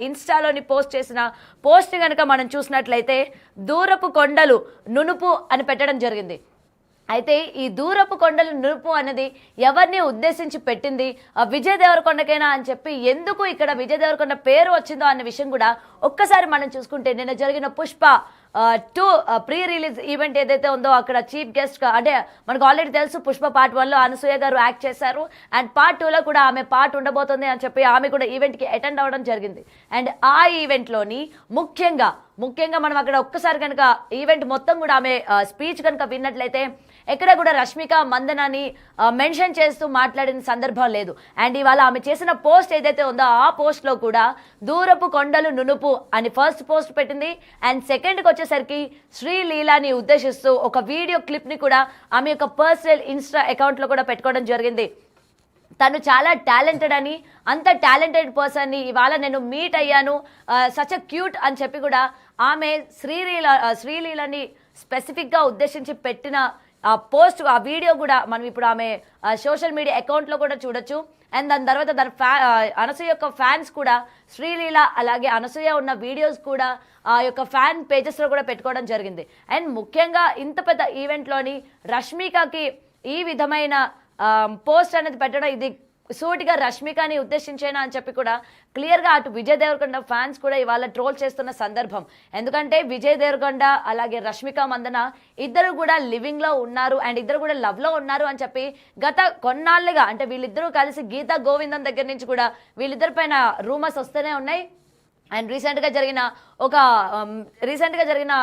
ఇన్స్టాలోని post చేసిన post కనుక మనం చూసినట్లయితే దూరపు కొండలు నునుపు అని పెట్టడం జరిగింది. అయితే ఈ దూరపు కొండలు నునుపు అనేది ఎవరిని ఉద్దేశించి పెట్టింది, విజయ్ దేవరకొండకైనా అని చెప్పి ఎందుకు ఇక్కడ విజయ్ దేవరకొండ పేరు వచ్చిందో అన్న విషయం కూడా ఒక్కసారి మనం చూసుకుంటే, నిన్న జరిగిన పుష్ప 2 ప్రీ రిలీజ్ ఈవెంట్ ఏదైతే ఉందో అక్కడ చీఫ్ గెస్ట్ గా, అంటే మనకు ఆల్రెడీ తెలుసు పుష్ప పార్ట్ 1లో అనసూయ గారు యాక్ట్ చేశారు అండ్ పార్ట్ 2లో కూడా ఆమె పార్ట్ ఉండబోతుంది అని చెప్పి ఆమె కూడా ఈవెంట్కి అటెండ్ అవ్వడం జరిగింది. అండ్ ఆ ఈవెంట్లోని ముఖ్యంగా మనం అక్కడ ఒక్కసారి కనుక ఈవెంట్ మొత్తం కూడా ఆమె స్పీచ్ కనుక విన్నట్లయితే ఎక్కడ కూడా రష్మిక మందనాని మెన్షన్ చేస్తూ మాట్లాడిన సందర్భం లేదు. అండ్ ఇవాళ ఆమె చేసిన పోస్ట్ ఏదైతే ఉందో ఆ పోస్ట్లో కూడా దూరపు కొండలు నునుపు అని ఫస్ట్ పోస్ట్ పెట్టింది. అండ్ సెకండ్కి వచ్చేసరికి శ్రీలీలాని ఉద్దేశిస్తూ ఒక వీడియో క్లిప్ని కూడా ఆమె యొక్క పర్సనల్ ఇన్స్టా అకౌంట్లో కూడా పెట్టుకోవడం జరిగింది. తను చాలా టాలెంటెడ్ అని, అంత టాలెంటెడ్ పర్సన్ని ఇవాళ నేను మీట్ అయ్యాను, సచ్ అ క్యూట్ అని చెప్పి కూడా ఆమె శ్రీలీలని స్పెసిఫిక్గా ఉద్దేశించి పెట్టిన ఆ పోస్ట్, ఆ వీడియో కూడా మనం ఇప్పుడు ఆమె సోషల్ మీడియా అకౌంట్లో కూడా చూడొచ్చు. అండ్ దాని తర్వాత అనసూయ యొక్క ఫ్యాన్స్ కూడా శ్రీలీల అలాగే అనసూయ ఉన్న వీడియోస్ కూడా ఆ యొక్క ఫ్యాన్ పేజెస్లో కూడా పెట్టుకోవడం జరిగింది. అండ్ ముఖ్యంగా ఇంత పెద్ద ఈవెంట్లోని రష్మికకి ఈ విధమైన పోస్ట్ అనేది పెట్టడం ఇది సూటిగా రష్మికని ఉద్దేశించేనా అని చెప్పి కూడా క్లియర్గా అటు విజయ్ దేవరకొండ ఫ్యాన్స్ కూడా ఇవాళ ట్రోల్ చేస్తున్న సందర్భం. ఎందుకంటే విజయ్ దేవరకొండ అలాగే రష్మిక మందన ఇద్దరు కూడా లివింగ్లో ఉన్నారు అండ్ ఇద్దరు కూడా లవ్లో ఉన్నారు అని చెప్పి గత కొన్నాళ్ళుగా, అంటే వీళ్ళిద్దరూ కలిసి గీతా గోవిందం దగ్గర నుంచి కూడా వీళ్ళిద్దరి పైన రూమర్స్ వస్తూనే ఉన్నాయి. అండ్ రీసెంట్గా జరిగిన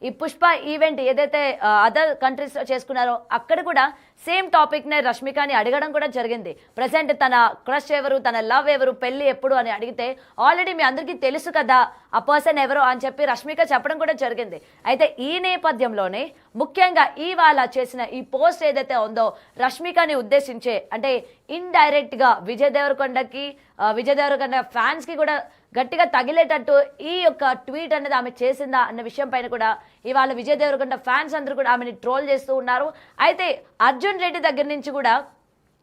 ఈ పుష్ప ఈవెంట్ ఏదైతే అదర్ కంట్రీస్లో చేసుకున్నారో అక్కడ కూడా సేమ్ టాపిక్నే రష్మికని అడగడం కూడా జరిగింది. ప్రజెంట్ తన క్రష్ ఎవరు, తన లవ్ ఎవరు, పెళ్ళి ఎప్పుడు అని అడిగితే ఆల్రెడీ మీ అందరికీ తెలుసు కదా ఆ పర్సన్ ఎవరు అని చెప్పి రష్మిక చెప్పడం కూడా జరిగింది. అయితే ఈ నేపథ్యంలోనే ముఖ్యంగా ఇవాళ చేసిన ఈ పోస్ట్ ఏదైతే ఉందో రష్మికని ఉద్దేశించే, అంటే ఇండైరెక్ట్గా విజయ్ దేవరకొండ ఫ్యాన్స్కి కూడా గట్టిగా తగిలేటట్టు ఈ యొక్క ట్వీట్ అనేది ఆమె చేసిందా అన్న విషయం పైన కూడా ఇవాళ విజయ్ దేవరకొండ ఫ్యాన్స్ అందరూ కూడా ఆమెని ట్రోల్ చేస్తూ ఉన్నారు. అయితే అర్జున్ రెడ్డి దగ్గర నుంచి కూడా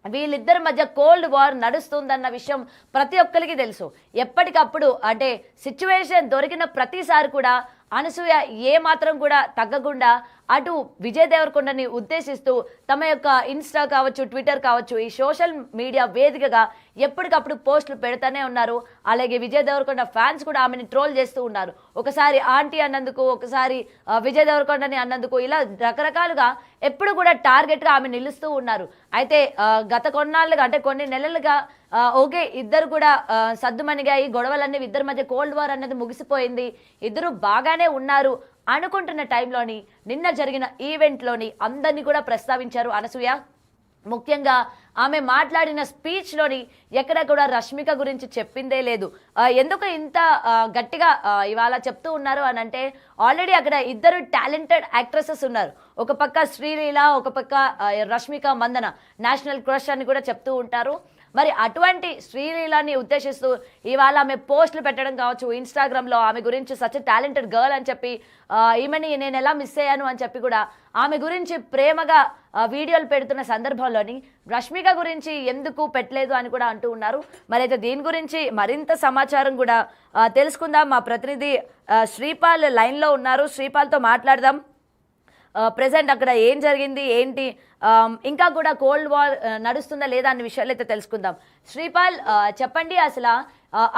వీళ్ళిద్దరి మధ్య కోల్డ్ వార్ నడుస్తుందన్న విషయం ప్రతి ఒక్కరికి తెలుసు. ఎప్పటికప్పుడు అంటే సిచ్యువేషన్ దొరికిన ప్రతిసారి కూడా అనసూయ ఏమాత్రం కూడా తగ్గకుండా అటు విజయ్ దేవరకొండని ఉద్దేశిస్తూ తమ యొక్క ఇన్స్టా కావచ్చు, ట్విట్టర్ కావచ్చు, ఈ సోషల్ మీడియా వేదికగా ఎప్పటికప్పుడు పోస్టులు పెడతానే ఉన్నారు. అలాగే విజయ్ దేవరకొండ ఫ్యాన్స్ కూడా ఆమెని ట్రోల్ చేస్తూ ఉన్నారు. ఒకసారి ఆంటీ అన్నందుకు, ఒకసారి విజయ్ దేవరకొండని అన్నందుకు, ఇలా రకరకాలుగా ఎప్పుడు కూడా టార్గెట్గా ఆమె నిలుస్తూ ఉన్నారు. అయితే గత కొన్నాళ్ళుగా, అంటే కొన్ని నెలలుగా ఓకే ఇద్దరు కూడా సద్దుమణిగాయి, గొడవలన్నీ ఇద్దరి మధ్య కోల్డ్ వార్ అనేది ముగిసిపోయింది, ఇద్దరు బాగానే ఉన్నారు అనుకుంటున్న టైంలోని నిన్న జరిగిన ఈవెంట్లోని అందరినీ కూడా ప్రస్తావించారు అనసూయ. ముఖ్యంగా ఆమె మాట్లాడిన స్పీచ్లోని ఎక్కడ కూడా రష్మిక గురించి చెప్పిందే లేదు. ఎందుకు ఇంత గట్టిగా ఇవాళ చెప్తూ ఉన్నారు అని అంటే, ఆల్రెడీ అక్కడ ఇద్దరు టాలెంటెడ్ యాక్ట్రెసెస్ ఉన్నారు. ఒక పక్క శ్రీలీల, ఒక పక్క రష్మిక మందన నేషనల్ క్రష్ అని కూడా చెప్తూ ఉంటారు. మరి అటువంటి శ్రీలీలని ఉద్దేశిస్తూ ఇవాళ ఆమె పోస్టులు పెట్టడం కావచ్చు ఇన్స్టాగ్రామ్లో, ఆమె గురించి సచ్ టాలెంటెడ్ గర్ల్ అని చెప్పి, ఈమెని నేను ఎలా మిస్ అయ్యాను అని చెప్పి కూడా ఆమె గురించి ప్రేమగా వీడియోలు పెడుతున్న సందర్భంలోని రష్మిక గురించి ఎందుకు పెట్టలేదు అని కూడా అంటూ ఉన్నారు. మరి అయితే దీని గురించి మరింత సమాచారం కూడా తెలుసుకుందాం. మా ప్రతినిధి శ్రీపాల్ లైన్లో ఉన్నారు, శ్రీపాల్తో మాట్లాడదాం. ప్రెసెంట్ అక్కడ ఏం జరిగింది ఏంటి, ఇంకా కూడా కోల్డ్ వార్ నడుస్తుందా లేదా అనే విషయాలు అయితే తెలుసుకుందాం. శ్రీపాల్ చెప్పండి, అసలు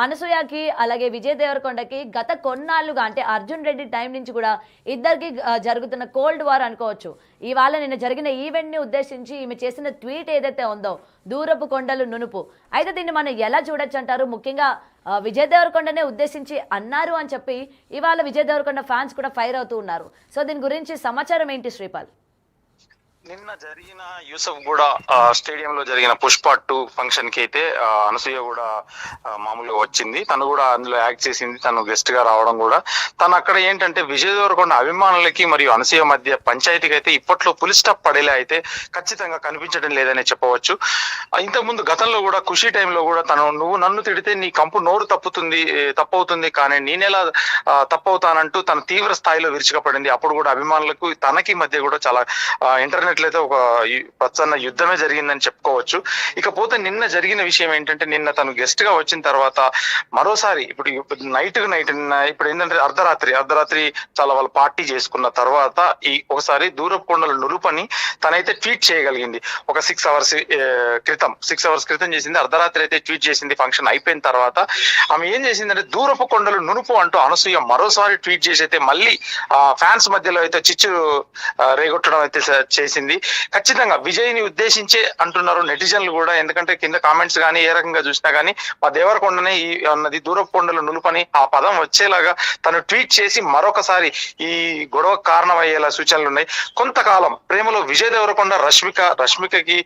అనసూయకి అలాగే విజయ్ దేవరకొండకి గత కొన్నాళ్ళుగా, అంటే అర్జున్ రెడ్డి టైం నుంచి కూడా ఇద్దరికి జరుగుతున్న కోల్డ్ వార్ అనుకోవచ్చు. ఇవాళ నిన్న జరిగిన ఈవెంట్ని ఉద్దేశించి ఈమె చేసిన ట్వీట్ ఏదైతే ఉందో దూరపు కొండలు నునుపు, అయితే దీన్ని మనం ఎలా చూడొచ్చు అంటారు? ముఖ్యంగా విజయ్ దేవరకొండనే ఉద్దేశించి అన్నారు అని చెప్పి ఇవాళ విజయ్ దేవరకొండ ఫ్యాన్స్ కూడా ఫైర్ అవుతూ ఉన్నారు. సో దీని గురించి సమాచారం ఏంటి శ్రీపాల్? నిన్న జరిగిన యూసఫ్ కూడా స్టేడియంలో జరిగిన పుష్ప 2 ఫంక్షన్ కి అయితే అనసూయ కూడా మామూలుగా వచ్చింది. తను కూడా అందులో యాక్ట్ చేసింది, తను గెస్ట్ గా రావడం కూడా. తను అక్కడ ఏంటంటే విజయ్ దేవరకొండ అభిమానులకి మరియు అనసూయ మధ్య పంచాయతీకి అయితే ఇప్పట్లో పులి స్టాప్ పడేలా అయితే ఖచ్చితంగా కనిపించడం లేదనే చెప్పవచ్చు. ఇంతకుముందు గతంలో కూడా ఖుషి టైంలో కూడా నువ్వు నన్ను తిడితే నీ కంపు నోరు తప్పవుతుంది కానీ నేనెలా తప్పవుతానంటూ తన తీవ్ర స్థాయిలో విరుచుకపడింది. అప్పుడు కూడా అభిమానులకు తనకి మధ్య కూడా చాలా ఇంటర్నెట్ చూసినట్లయితే ఒక ప్రచన్న యుద్ధమే జరిగిందని చెప్పుకోవచ్చు. ఇకపోతే నిన్న జరిగిన విషయం ఏంటంటే, నిన్న తను గెస్ట్ గా వచ్చిన తర్వాత మరోసారి ఇప్పుడు నైట్ ఇప్పుడు ఏంటంటే అర్ధరాత్రి చాలా వాళ్ళు పార్టీ చేసుకున్న తర్వాత ఈ ఒకసారి దూరపు కొండల నులుపని తనైతే ట్వీట్ చేయగలిగింది. ఒక 6 అవర్స్ క్రితం చేసింది. అర్ధరాత్రి అయితే ట్వీట్ చేసింది. ఫంక్షన్ అయిపోయిన తర్వాత ఆమె ఏం చేసిందంటే, దూరపు కొండలు నునుపు అంటూ అనసూయ మరోసారి ట్వీట్ చేసి అయితే మళ్ళీ ఫ్యాన్స్ మధ్యలో అయితే చిచ్చు రేగొట్టడం అయితే చేసింది. ఖచ్చితంగా విజయ్ ని ఉద్దేశించే అంటున్నారు నెటిజన్లు కూడా. ఎందుకంటే కింద కామెంట్స్ కానీ ఏ రకంగా చూసినా కానీ మా దేవరకొండనే ఈ అన్నది దూరపు కొండలు నులుపని ఆ పదం వచ్చేలాగా తను ట్వీట్ చేసి మరొకసారి ఈ గొడవ కారణమయ్యేలా సూచనలు ఉన్నాయి. కొంతకాలం ప్రేమలో విజయ్ దేవరకొండ రష్మికకి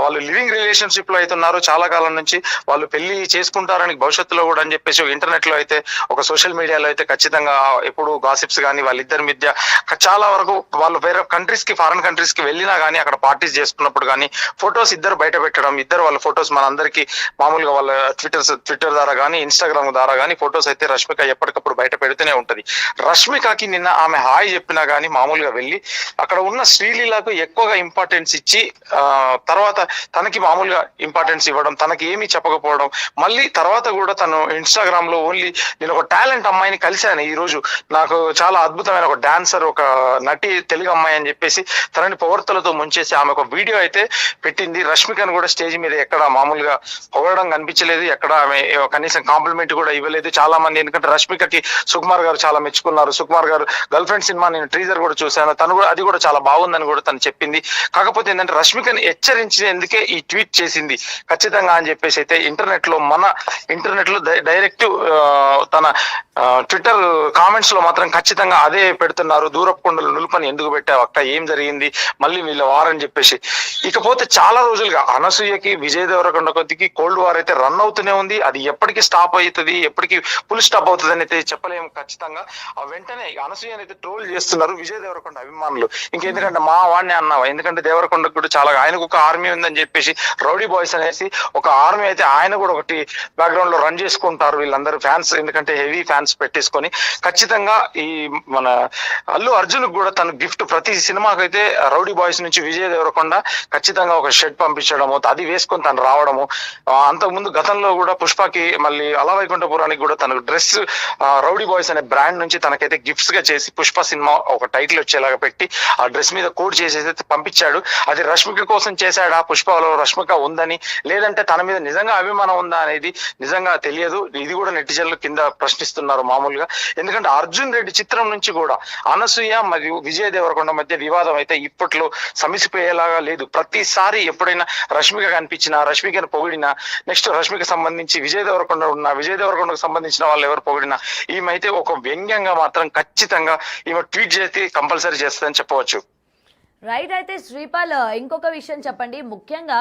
వాళ్ళు లివింగ్ రిలేషన్షిప్ లో అయితే ఉన్నారు. చాలా కాలం నుంచి వాళ్ళు పెళ్లి చేసుకుంటారని భవిష్యత్తులో కూడా అని చెప్పేసి ఇంటర్నెట్ లో అయితే ఒక సోషల్ మీడియాలో అయితే ఖచ్చితంగా ఎప్పుడు గాసిప్స్ కానీ వాళ్ళిద్దరి మధ్య చాలా వరకు వాళ్ళు వేరే ఫారెన్ కంట్రీస్ కి వెళ్ళినా కానీ అక్కడ పార్టీస్ చేసుకున్నప్పుడు కానీ ఫొటోస్ ఇద్దరు బయట పెట్టడం, వాళ్ళ ఫొటోస్ మనందరికీ మామూలుగా వాళ్ళ ట్విట్టర్ ద్వారా కానీ ఇన్స్టాగ్రామ్ ద్వారా కానీ ఫొటోస్ అయితే రష్మిక ఎప్పటికప్పుడు బయట పెడుతూనే ఉంటది. రష్మికకి నిన్న ఆమె హాయ్ చెప్పినా కానీ మామూలుగా వెళ్ళి అక్కడ ఉన్న శ్రీలీలకు ఎక్కువగా ఇంపార్టెన్స్ ఇచ్చి తర్వాత తనకి మామూలుగా ఇంపార్టెన్స్ ఇవ్వడం, తనకి ఏమీ చెప్పకపోవడం, మళ్ళీ తర్వాత కూడా తను ఇన్స్టాగ్రామ్ లో ఓన్లీ నేను ఒక టాలెంట్ అమ్మాయిని కలిశాను ఈ రోజు, నాకు చాలా అద్భుతమైన ఒక డాన్సర్, ఒక నటి, తెలుగు అమ్మాయి అని చెప్పేసి తనని పొగడ్తలతో ముంచేసి ఆమె ఒక వీడియో అయితే పెట్టింది. రష్మికను కూడా స్టేజ్ మీద ఎక్కడ మామూలుగా పొగడడం కనిపించలేదు, ఎక్కడ ఆమె కనీసం కాంప్లిమెంట్ కూడా ఇవ్వలేదు. చాలా మంది, ఎందుకంటే రష్మికకి సుకుమార్ గారు చాలా మెచ్చుకున్నారు. సుకుమార్ గారు గర్ల్ ఫ్రెండ్ సినిమా నేను ట్రీజర్ కూడా చూశాను, తను కూడా అది కూడా చాలా బాగుందని కూడా తను చెప్పింది. కాకపోతే ఏంటంటే రష్మికని హెచ్చరించేందుకే ఈ ట్వీట్ చేసింది ఖచ్చితంగా అని చెప్పేసి అయితే ఇంటర్నెట్ లో డైరెక్ట్ తన ట్విట్టర్ కామెంట్స్ లో మాత్రం ఖచ్చితంగా అదే పెడుతున్నారు. దూరపు కొండలు నులుపని ఎందుకు పెట్టావు అక్క, ఏం జరిగింది, మళ్ళీ వీళ్ళ వారని చెప్పేసి. ఇకపోతే చాలా రోజులుగా అనసూయకి విజయ్ దేవరకొండ కొద్దికి కోల్డ్ వార్ అయితే రన్ అవుతూనే ఉంది. అది ఎప్పటికి స్టాప్ అవుతుంది, ఎప్పటికి ఫుల్ స్టాప్ అవుతుంది అని అయితే చెప్పలేము ఖచ్చితంగా. ఆ వెంటనే అనసూయని అయితే ట్రోల్ చేస్తున్నారు విజయ్ దేవరకొండ అభిమానులు. ఇంకెందుకంటే మా వాడిని అన్నావా, ఎందుకంటే దేవరకొండకు కూడా చాలా ఆయనకు ఒక ఆర్మీ ఉందని చెప్పేసి రౌడీ బాయ్స్ అనేసి ఒక ఆర్మీ అయితే ఆయన కూడా ఒకటి బ్యాక్గ్రౌండ్ లో రన్ చేసుకుంటారు వీళ్ళందరూ ఫ్యాన్స్, ఎందుకంటే హెవీ ఫ్యాన్స్ పెట్టేసుకొని. ఖచ్చితంగా ఈ మన అల్లు అర్జున్ కూడా తన గిఫ్ట్ ప్రతి సినిమాకి అయితే రౌడీ బాయ్స్ నుంచి విజయ్ దేవరకొండ ఖచ్చితంగా ఒక షర్ట్ పంపించడము, అది వేసుకొని తను రావడము. అంతకుముందు గతంలో కూడా పుష్పకి మళ్ళీ అలా వైకుంఠపురానికి కూడా తనకు డ్రెస్ రౌడీ బాయ్స్ అనే బ్రాండ్ నుంచి తనకైతే గిఫ్ట్స్ గా చేసి పుష్ప సినిమా ఒక టైటిల్ వచ్చేలాగా పెట్టి ఆ డ్రెస్ మీద కోడ్ చేసేసి పంపించాడు. అది రష్మిక కోసం చేశాడా, పుష్పలో రష్మిక ఉందని, లేదంటే తన మీద నిజంగా అభిమానం ఉందా అనేది నిజంగా తెలియదు. ఇది కూడా నెటిజన్లు కింద ప్రశ్నిస్తున్నారు మామూలుగా. ఎందుకంటే అర్జున్ రెడ్డి చిత్రం నుంచి కూడా అనసూయ మరియు విజయ్ దేవరకొండ మధ్య వివాదం అయితే ఇప్పట్లో సమిసిపోయేలాగా లేదు. ప్రతిసారి ఎప్పుడైనా రష్మిక కనిపించినా, రష్మికను పొగిడినా, నెక్స్ట్ రష్మిక సంబంధించి విజయ్ దేవరకొండకు సంబంధించిన వాళ్ళు ఎవరు పొగిడినా ఈమె అయితే ఒక వ్యంగ్యంగా మాత్రం ఖచ్చితంగా ఈమె ట్వీట్ చేసి కంపల్సరీ చేస్తుందని చెప్పవచ్చు. రైట్. అయితే శ్రీపాల్, ఇంకొక విషయం చెప్పండి. ముఖ్యంగా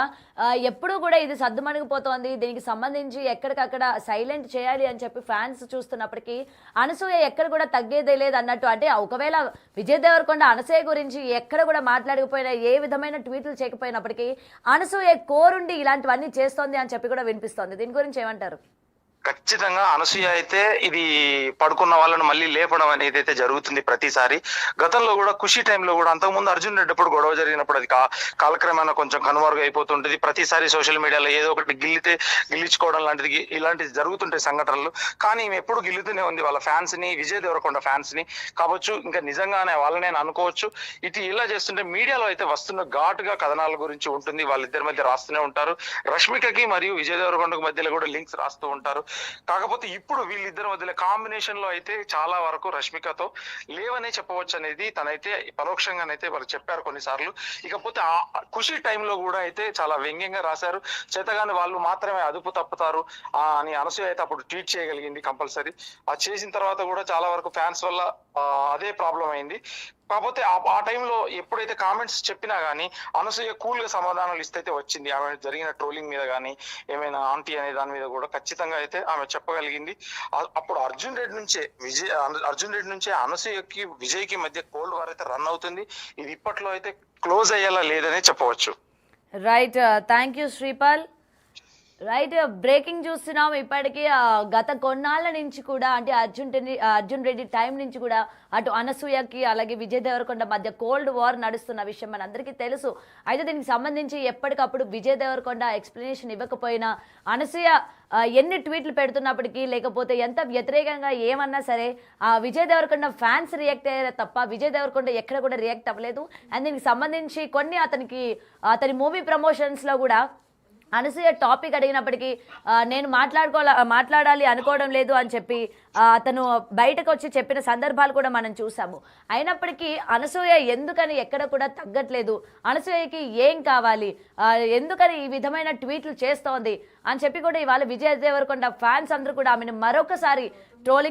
ఎప్పుడు కూడా ఇది సద్దుమణిగిపోతోంది, దీనికి సంబంధించి ఎక్కడికక్కడ సైలెంట్ చేయాలి అని చెప్పి ఫ్యాన్స్ చూస్తున్నప్పటికీ అనసూయ ఎక్కడ కూడా తగ్గేదే లేదు అన్నట్టు. అంటే ఒకవేళ విజయ్ దేవరకొండ అనసూయ గురించి ఎక్కడ కూడా మాట్లాడకపోయినా, ఏ విధమైన ట్వీట్లు చేయకపోయినప్పటికీ అనసూయ కోరుండి ఇలాంటివన్నీ చేస్తోంది అని చెప్పి కూడా వినిపిస్తోంది. దీని గురించి ఏమంటారు? ఖచ్చితంగా అనసూయ అయితే ఇది పడుకున్న వాళ్ళను మళ్ళీ లేపడం అనేది అయితే జరుగుతుంది ప్రతిసారి. గతంలో కూడా ఖుషి టైంలో కూడా, అంతకుముందు అర్జున్ రెడ్డి ఎప్పుడు గొడవ జరిగినప్పుడు అది కాలక్రమేణా కొంచెం కనుమరుగు అయిపోతుంటది. ప్రతిసారి సోషల్ మీడియాలో ఏదో ఒకటి గిల్లించుకోవడం లాంటిది ఇలాంటివి జరుగుతుంటాయి సంఘటనలు. కానీ ఈమె ఎప్పుడు గిల్లుతూనే ఉంది వాళ్ళ ఫ్యాన్స్ ని, విజయ్ దేవరకొండ ఫ్యాన్స్ ని కావచ్చు, ఇంకా నిజంగానే వాళ్ళని నేను అనుకోవచ్చు. ఇది ఇలా చేస్తుంటే మీడియాలో అయితే వస్తున్న ఘాటుగా కథనాల గురించి ఉంటుంది, వాళ్ళిద్దరి మధ్య రాస్తూనే ఉంటారు. రష్మికకి మరియు విజయ్ దేవరకొండకు మధ్యలో కూడా లింక్స్ రాస్తూ ఉంటారు. కాకపోతే ఇప్పుడు వీళ్ళిద్దరి మధ్యలో కాంబినేషన్ లో అయితే చాలా వరకు రష్మికతో లేవనే చెప్పవచ్చు అనేది తనైతే పరోక్షంగానైతే వాళ్ళు చెప్పారు కొన్నిసార్లు. ఇకపోతే ఆ ఖుషి టైంలో కూడా అయితే చాలా వ్యంగ్యంగా రాశారు. చేతగాని వాళ్ళు మాత్రమే అదుపు తప్పుతారు అని అనసూయ అయితే అప్పుడు ట్వీట్ చేయగలిగింది కంపల్సరీ. అది చేసిన తర్వాత కూడా చాలా వరకు ఫ్యాన్స్ వల్ల అదే ప్రాబ్లం అయింది. కాకపోతే ఆ టైంలో ఎప్పుడైతే కామెంట్స్ చెప్పినా గానీ అనసూయ కూల్ గా సమాధానాలు ఇస్తే వచ్చింది. ఆమె జరిగిన ట్రోలింగ్ మీద కానీ ఏమైనా ఆంటీ అనే దాని మీద కూడా ఖచ్చితంగా అయితే ఆమె చెప్పగలిగింది. అప్పుడు అర్జున్ రెడ్డి నుంచే అనసూయకి విజయ్కి మధ్య కోల్డ్ వార్ అయితే రన్ అవుతుంది. ఇది ఇప్పట్లో అయితే క్లోజ్ అయ్యేలా లేదనే చెప్పవచ్చు. Right. Thank you Sripal. Right, breaking చూస్తున్నాం ఇప్పటికీ. గత కొన్నాళ్ళ నుంచి కూడా అంటే అర్జున్ రెడ్డి టైం నుంచి కూడా అటు అనసూయకి అలాగే విజయ్ దేవరకొండ మధ్య కోల్డ్ వార్ నడుస్తున్న విషయం మనందరికీ తెలుసు. అయితే దీనికి సంబంధించి ఎప్పటికప్పుడు విజయ్ దేవరకొండ ఎక్స్ప్లెనేషన్ ఇవ్వకపోయినా అనసూయ ఎన్ని ట్వీట్లు పెడుతున్నప్పటికీ లేకపోతే ఎంత వ్యతిరేకంగా ఏమన్నా సరే విజయ్ దేవరకొండ ఫ్యాన్స్ రియాక్ట్ అయ్యారే తప్ప విజయ్ దేవరకొండ ఎక్కడ కూడా రియాక్ట్ అవ్వలేదు. అండ్ దీనికి సంబంధించి కొన్ని అతని మూవీ ప్రమోషన్స్లో కూడా అనసూయ టాపిక్ అడిగినప్పటికీ నేను మాట్లాడాలి అనుకోవడం లేదు అని చెప్పి అతను బయటకు వచ్చి చెప్పిన సందర్భాలు కూడా మనం చూసాము. అయినప్పటికీ అనసూయ ఎందుకని ఎక్కడ కూడా తగ్గట్లేదు, అనసూయకి ఏం కావాలి, ఎందుకని ఈ విధమైన ట్వీట్లు చేస్తోంది అని చెప్పి కూడా ఇవాళ విజయ్ దేవరకొండ ఫ్యాన్స్ అందరూ కూడా ఆమెను మరొకసారి ట్రోలింగ్